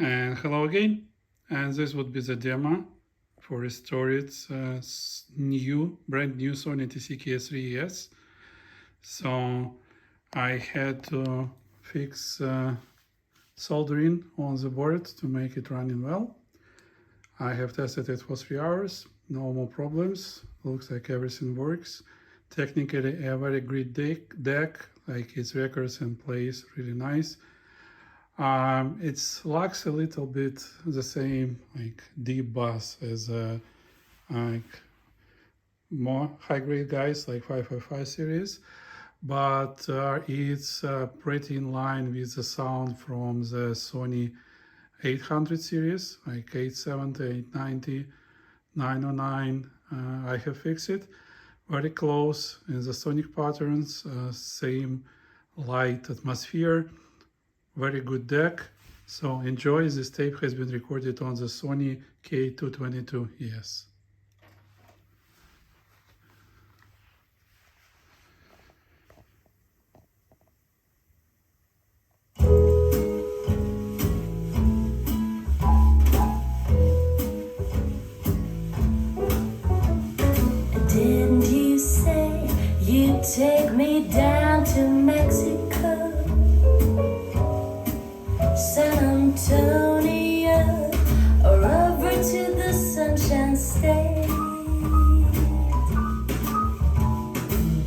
And hello again, and this would be the demo for restored brand new Sony TC-KA3ES. So I had to fix soldering on the board to make it running well. I have tested it for 3 hours, no more problems, looks like everything works. Technically a very great deck, like it records and plays really nice. It lacks a little bit the same like deep bass as like more high-grade guys like 555 series, but it's pretty in line with the sound from the Sony 800 series, like 870, 890, 909. I have fixed it very close in the sonic patterns, same light atmosphere. Very good deck. So enjoy. This tape has been recorded on the Sony TC-KA3ES. Didn't you say you'd take me down to Mexico, San Antonio, or over to the Sunshine State?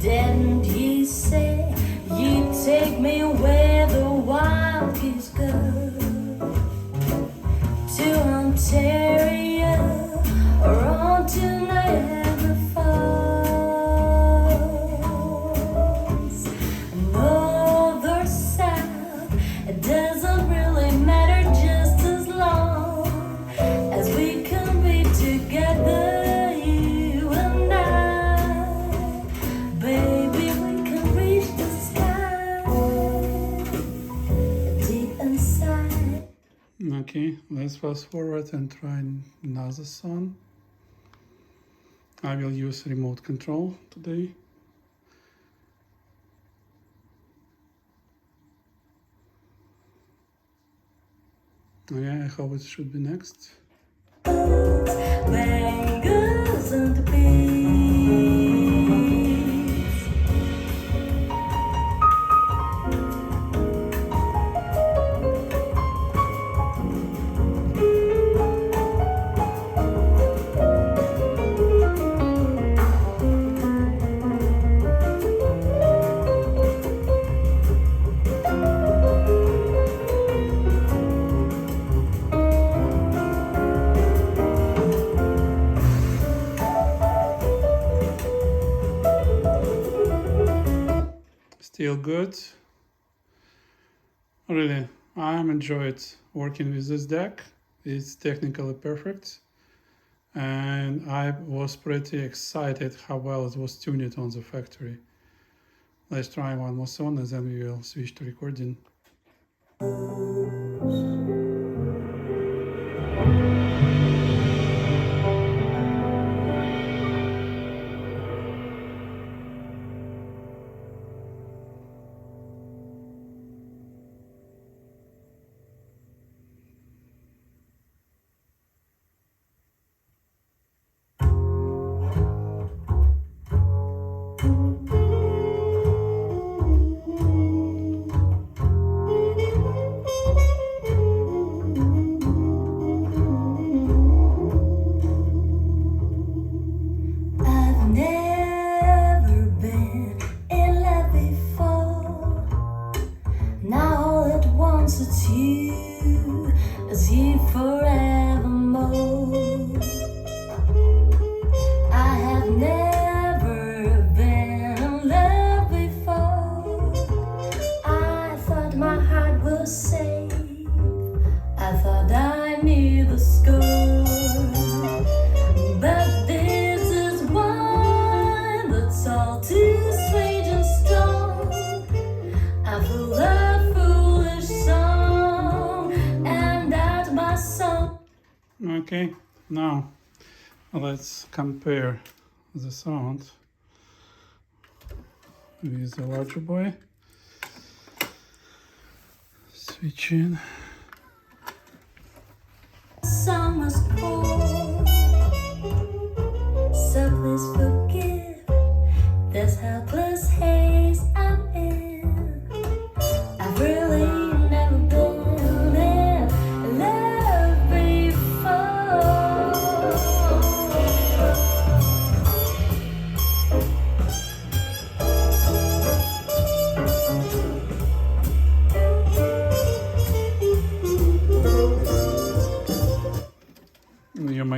Didn't you say you'd take me where the wild geese go, to Ontario, or on to Niagara Falls? North or south, it doesn't really matter, just as long as we can be together, you and I. Baby, we can reach the sky deep inside. Okay, let's fast forward and try another song. I will use remote control today. Okay, I hope it should be next. Bangles and the beats. Still good. Really, I'm enjoyed working with this deck. It's technically perfect. And I was pretty excited how well it was tuned on the factory. Let's try one more song and then we will switch to recording. I've never been in love before. Now all at once it's you forevermore. I have never been in love before. I thought my heart was safe. I thought I knew the score. But this is one that's all too strange and strong. I feel a foolish song, and that's my song. Okay, now let's compare the sound with the larger boy. Switch in.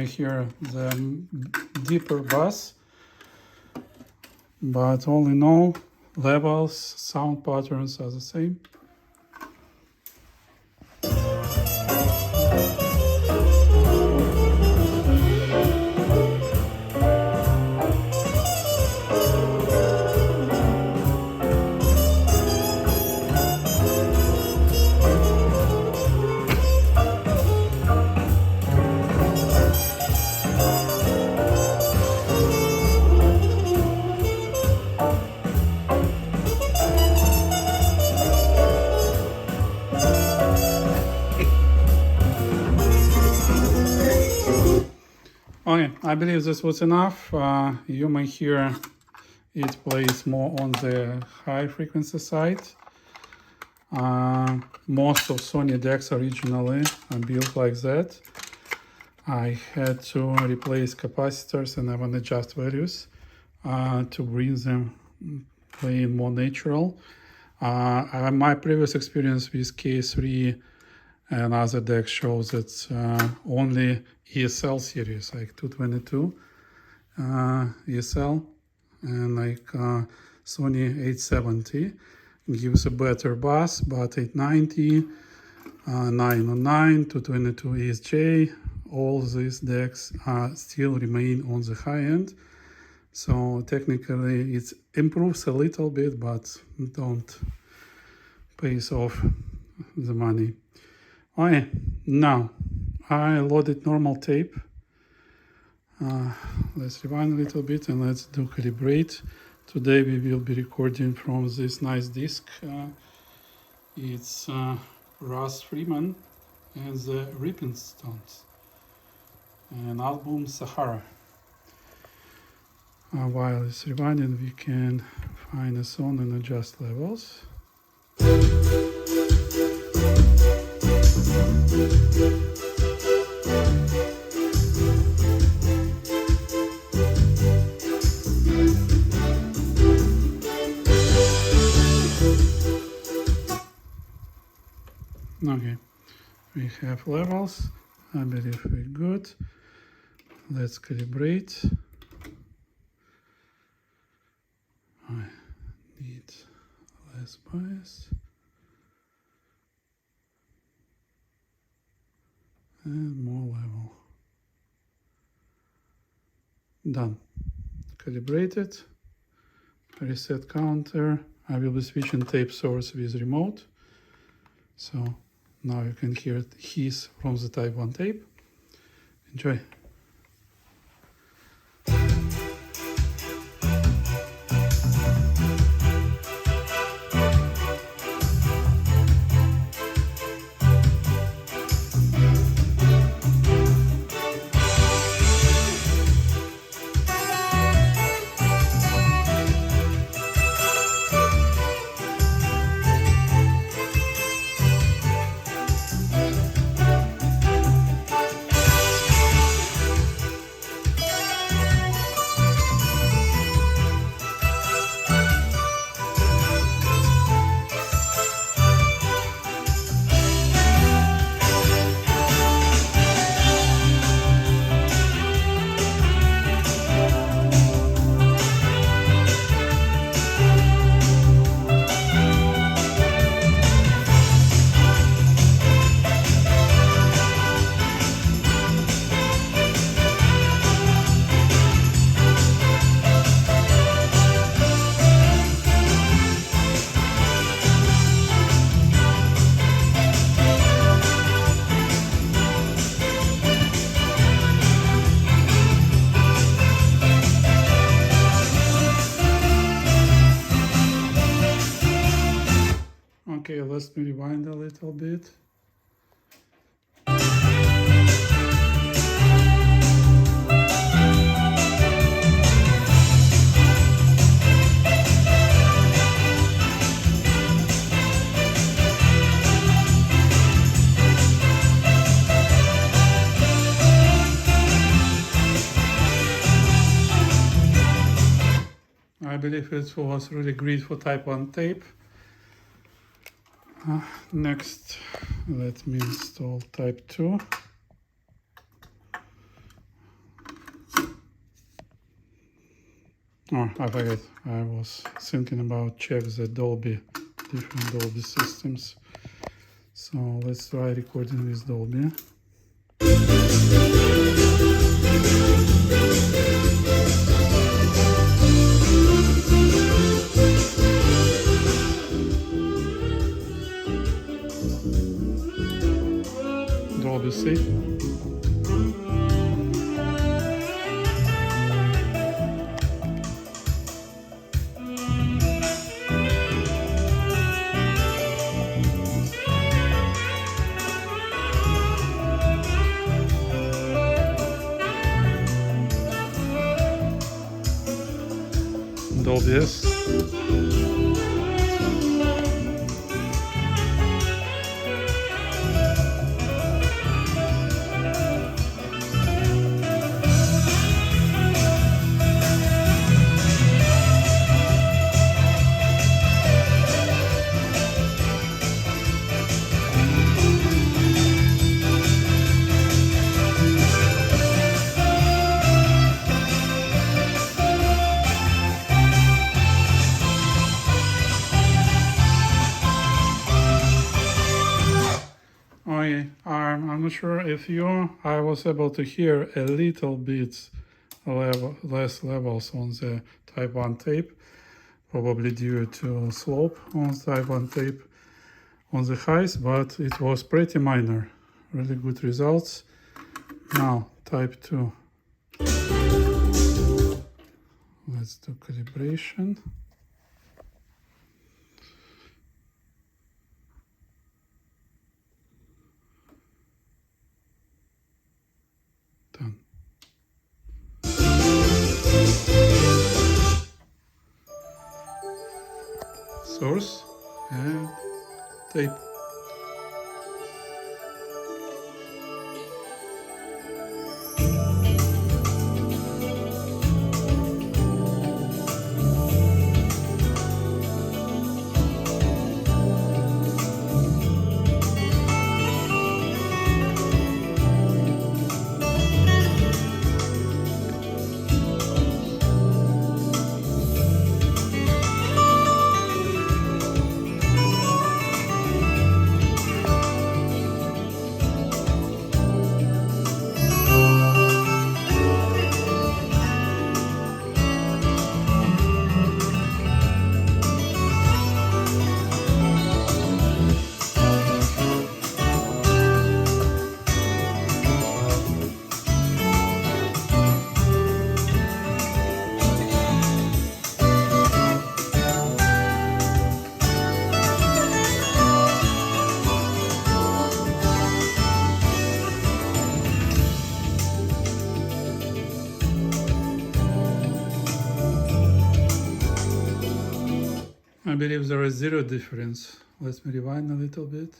might hear the deeper bass, but all in all, levels, sound patterns are the same. Okay, I believe this was enough. You may hear it plays more on the high frequency side. Most of Sony decks originally are built like that. I had to replace capacitors and even adjust values to bring them playing more natural. My previous experience with KA3 and other decks shows that only ESL series, like 222 ESL and like Sony 870 gives a better bass, but 890, 909, 222 ESJ, all these decks still remain on the high end. So technically it improves a little bit, but don't pays off the money. Okay, now I loaded normal tape. Let's rewind a little bit and let's do calibrate. Today we will be recording from this nice disc. It's Russ Freeman and the Ripping Stones, an album Sahara. While it's rewinding, we can find a song and adjust levels. Okay, we have levels. I believe we're good. Let's calibrate. I need less bias. And more level. Done. Calibrated. Reset counter. I will be switching tape source with remote. So now you can hear hiss from the Type 1 tape. Enjoy. Okay, let's rewind a little bit. I believe it was really great for Type 1 tape. Next, let me install Type 2. Oh, I forget. I was thinking about check the Dolby, different Dolby systems. So let's try recording with Dolby. Dolby C. Dolby S. I'm not sure if I was able to hear a little bit less levels on the Type 1 tape, probably due to slope on Type 1 tape on the highs, but it was pretty minor. Really good results. Now Type 2. Let's do calibration. Done. Source and tape. I believe there is zero difference. Let me rewind a little bit.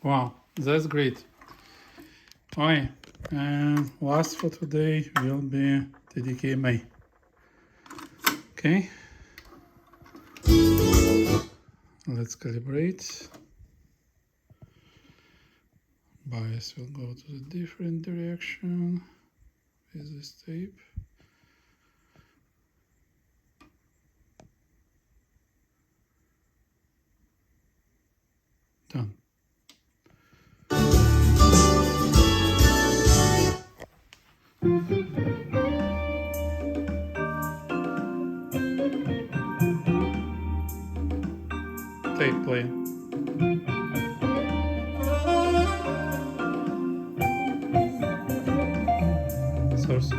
Wow, that's great. Okay. And last for today will be TDK-MA. Okay, let's calibrate. Bias will go to the different direction with this tape. Done. Tape play. Source.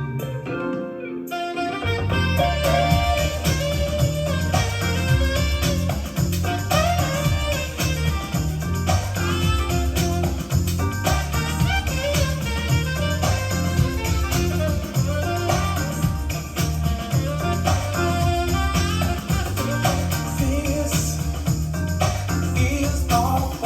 This is all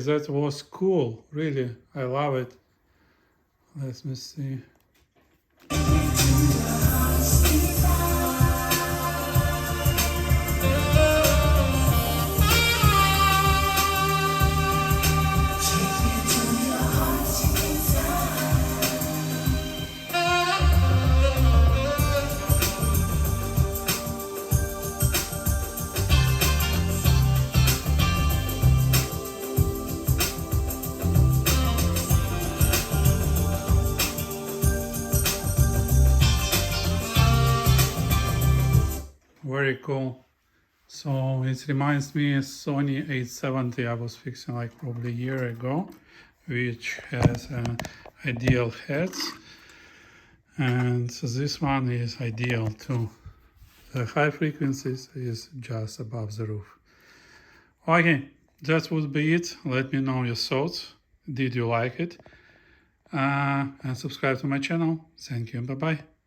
really, that was cool. Really, I love it. Let me see. Very cool. So it reminds me of Sony 870 I was fixing like probably a year ago, which has ideal heads, and so this one is ideal too. The high frequencies is just above the roof. Okay, that would be it. Let me know your thoughts. Did you like it? And subscribe to my channel. Thank you. Bye bye.